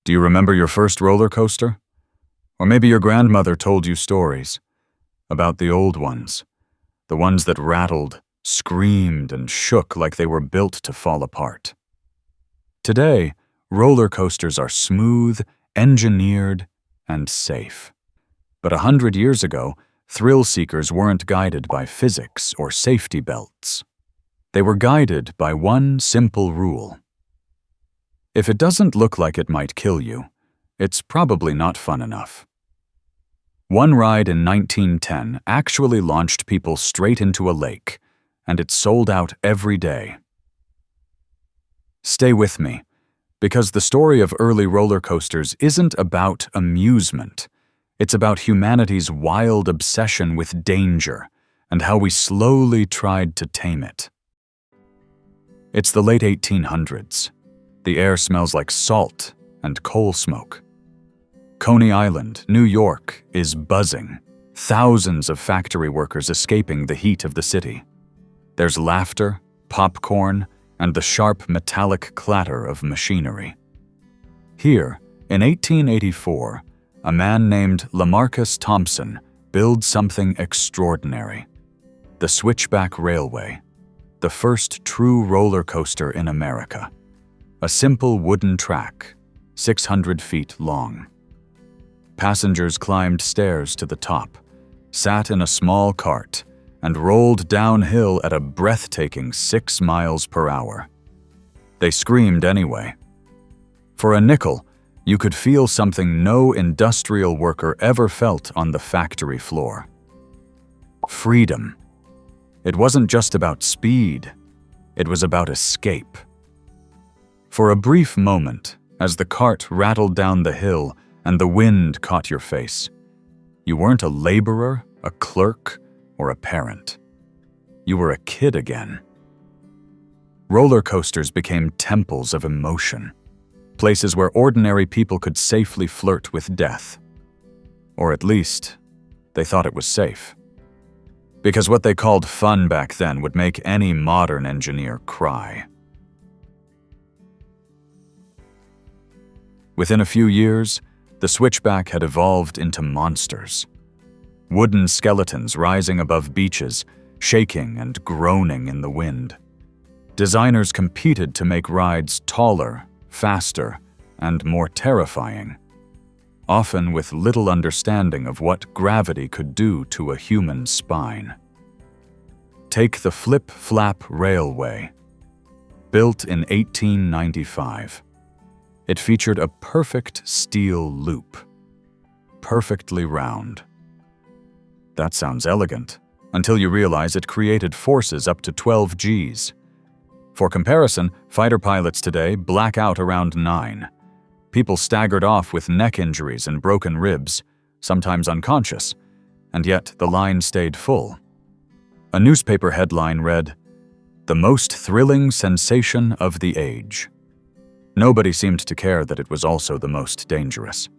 Do you remember your first roller coaster? Or maybe your grandmother told you stories about the old ones, the ones that rattled, screamed, and shook like they were built to fall apart. Today, roller coasters are smooth, engineered, and safe. But 100 years ago, thrill seekers weren't guided by physics or safety belts. They were guided by one simple rule. If it doesn't look like it might kill you, it's probably not fun enough. One ride in 1910 actually launched people straight into a lake, and it sold out every day. Stay with me, because the story of early roller coasters isn't about amusement. It's about humanity's wild obsession with danger and how we slowly tried to tame it. It's the late 1800s. The air smells like salt and coal smoke. Coney Island, New York, is buzzing, thousands of factory workers escaping the heat of the city. There's laughter, popcorn, and the sharp metallic clatter of machinery. Here, in 1884, a man named Lamarcus Thompson builds something extraordinary: the Switchback Railway, the first true roller coaster in America. A simple wooden track, 600 feet long. Passengers climbed stairs to the top, sat in a small cart, and rolled downhill at a breathtaking 6 miles per hour. They screamed anyway. For a nickel, you could feel something no industrial worker ever felt on the factory floor. Freedom. It wasn't just about speed, it was about escape. For a brief moment, as the cart rattled down the hill and the wind caught your face, you weren't a laborer, a clerk, or a parent. You were a kid again. Roller coasters became temples of emotion, places where ordinary people could safely flirt with death. Or at least, they thought it was safe. Because what they called fun back then would make any modern engineer cry. Within a few years, the Switchback had evolved into monsters. Wooden skeletons rising above beaches, shaking and groaning in the wind. Designers competed to make rides taller, faster, and more terrifying, often with little understanding of what gravity could do to a human spine. Take the Flip-Flap Railway. Built in 1895. It featured a perfect steel loop, perfectly round. That sounds elegant, until you realize it created forces up to 12 Gs. For comparison, fighter pilots today black out around 9. People staggered off with neck injuries and broken ribs, sometimes unconscious, and yet the line stayed full. A newspaper headline read, "The most thrilling sensation of the age." Nobody seemed to care that it was also the most dangerous.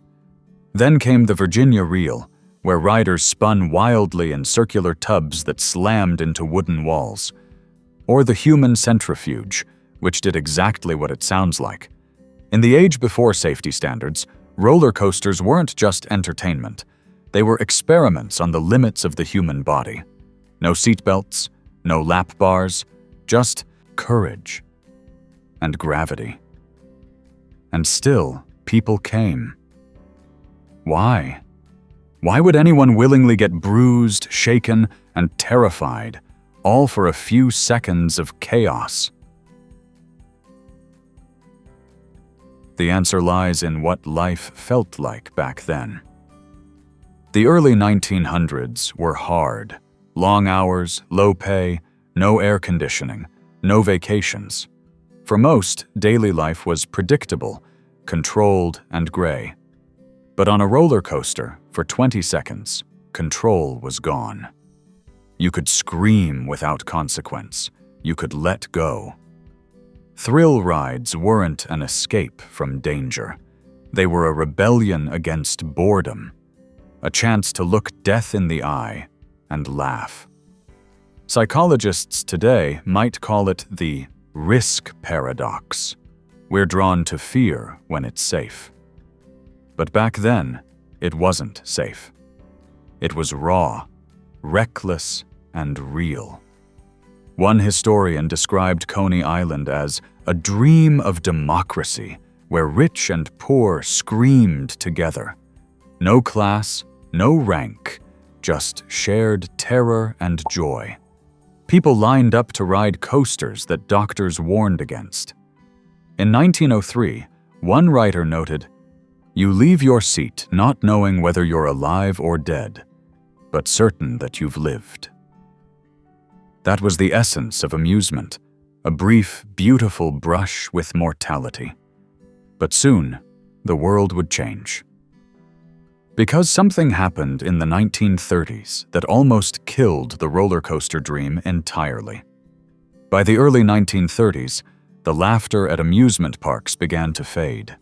Then came the Virginia Reel, where riders spun wildly in circular tubs that slammed into wooden walls. Or the Human Centrifuge, which did exactly what it sounds like. In the age before safety standards, roller coasters weren't just entertainment. They were experiments on the limits of the human body. No seatbelts, no lap bars, just courage and gravity. And still, people came. Why? Why would anyone willingly get bruised, shaken, and terrified, all for a few seconds of chaos? The answer lies in what life felt like back then. The early 1900s were hard. Long hours, low pay, no air conditioning, no vacations. For most, daily life was predictable, controlled, and gray. But on a roller coaster, for 20 seconds, control was gone. You could scream without consequence. You could let go. Thrill rides weren't an escape from danger. They were a rebellion against boredom, a chance to look death in the eye and laugh. Psychologists today might call it the risk paradox. We're drawn to fear when it's safe. But back then, it wasn't safe. It was raw, reckless, and real. One historian described Coney Island as a dream of democracy where rich and poor screamed together. No class, no rank, just shared terror and joy. People lined up to ride coasters that doctors warned against. In 1903, one writer noted, "You leave your seat not knowing whether you're alive or dead, but certain that you've lived." That was the essence of amusement, a brief, beautiful brush with mortality. But soon, the world would change. Because something happened in the 1930s that almost killed the roller coaster dream entirely. By the early 1930s, the laughter at amusement parks began to fade.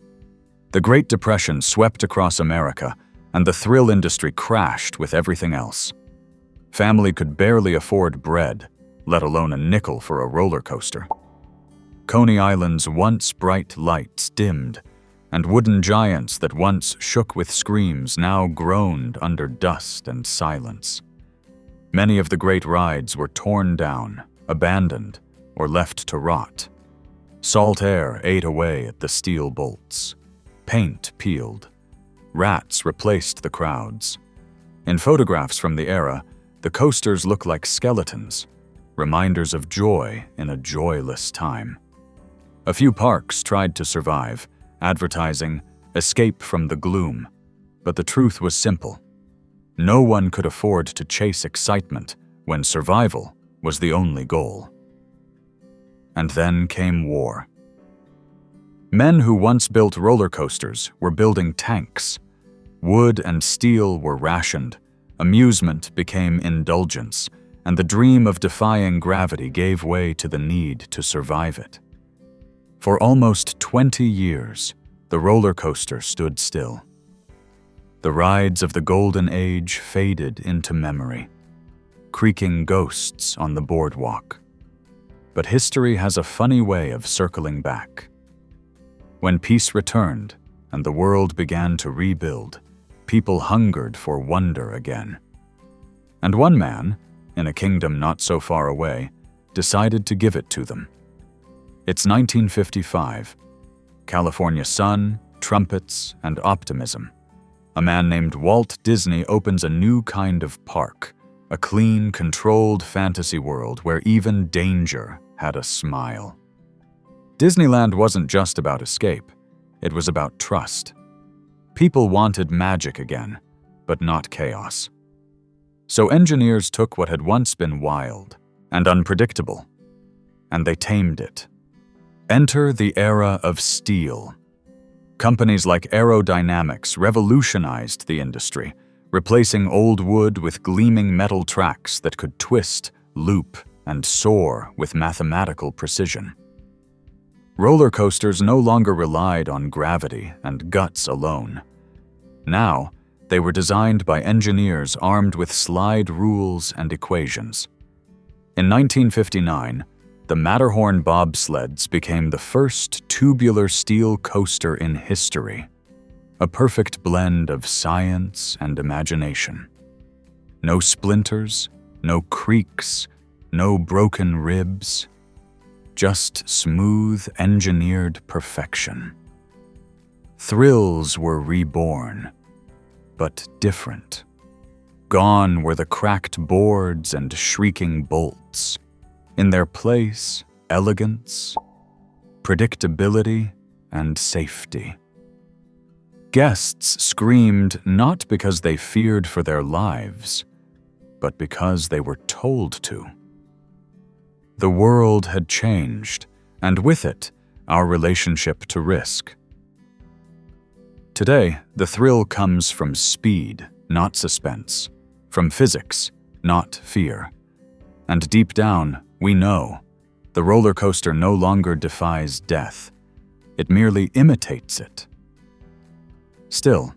The Great Depression swept across America, and the thrill industry crashed with everything else. Family could barely afford bread, let alone a nickel for a roller coaster. Coney Island's once bright lights dimmed, and wooden giants that once shook with screams now groaned under dust and silence. Many of the great rides were torn down, abandoned, or left to rot. Salt air ate away at the steel bolts. Paint peeled. Rats replaced the crowds. In photographs from the era, the coasters look like skeletons, reminders of joy in a joyless time. A few parks tried to survive, advertising, "Escape from the gloom," but the truth was simple. No one could afford to chase excitement when survival was the only goal. And then came war. Men who once built roller coasters were building tanks. Wood and steel were rationed, amusement became indulgence, and the dream of defying gravity gave way to the need to survive it. For almost 20 years, the roller coaster stood still. The rides of the Golden Age faded into memory, creaking ghosts on the boardwalk. But history has a funny way of circling back. When peace returned and the world began to rebuild, people hungered for wonder again. And one man, in a kingdom not so far away, decided to give it to them. It's 1955. California sun, trumpets, and optimism. A man named Walt Disney opens a new kind of park, a clean, controlled fantasy world where even danger had a smile. Disneyland wasn't just about escape, it was about trust. People wanted magic again, but not chaos. So engineers took what had once been wild and unpredictable, and they tamed it. Enter the era of steel. Companies like Aerodynamics revolutionized the industry, replacing old wood with gleaming metal tracks that could twist, loop, and soar with mathematical precision. Roller coasters no longer relied on gravity and guts alone. Now, they were designed by engineers armed with slide rules and equations. In 1959, the Matterhorn Bobsleds became the first tubular steel coaster in history, a perfect blend of science and imagination. No splinters, no creaks, no broken ribs, just smooth, engineered perfection. Thrills were reborn, but different. Gone were the cracked boards and shrieking bolts. In their place, elegance, predictability, and safety. Guests screamed not because they feared for their lives, but because they were told to. The world had changed, and with it, our relationship to risk. Today, the thrill comes from speed, not suspense, from physics, not fear. And deep down, we know, the roller coaster no longer defies death. It merely imitates it. Still,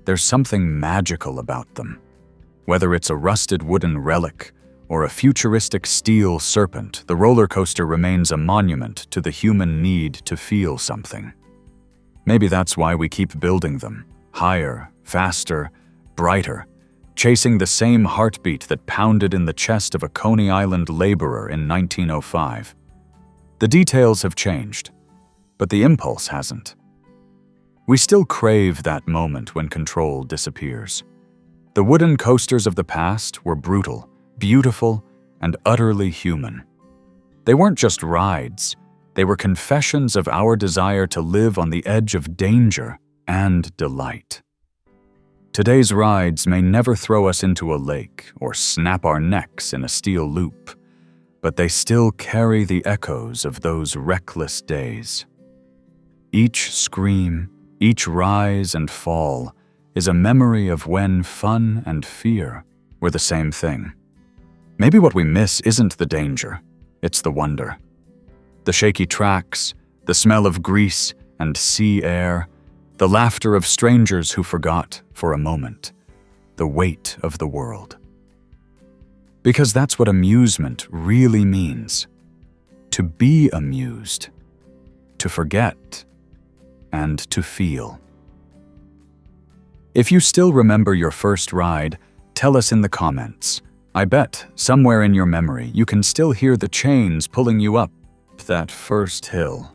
there's something magical about them. Whether it's a rusted wooden relic or a futuristic steel serpent, the roller coaster remains a monument to the human need to feel something. Maybe that's why we keep building them, higher, faster, brighter, chasing the same heartbeat that pounded in the chest of a Coney Island laborer in 1905. The details have changed, but the impulse hasn't. We still crave that moment when control disappears. The wooden coasters of the past were brutal, beautiful, and utterly human. They weren't just rides, they were confessions of our desire to live on the edge of danger and delight. Today's rides may never throw us into a lake or snap our necks in a steel loop, but they still carry the echoes of those reckless days. Each scream, each rise and fall is a memory of when fun and fear were the same thing. Maybe what we miss isn't the danger, it's the wonder. The shaky tracks, the smell of grease and sea air, the laughter of strangers who forgot, for a moment, the weight of the world. Because that's what amusement really means. To be amused, to forget, and to feel. If you still remember your first ride, tell us in the comments. I bet, somewhere in your memory, you can still hear the chains pulling you up that first hill.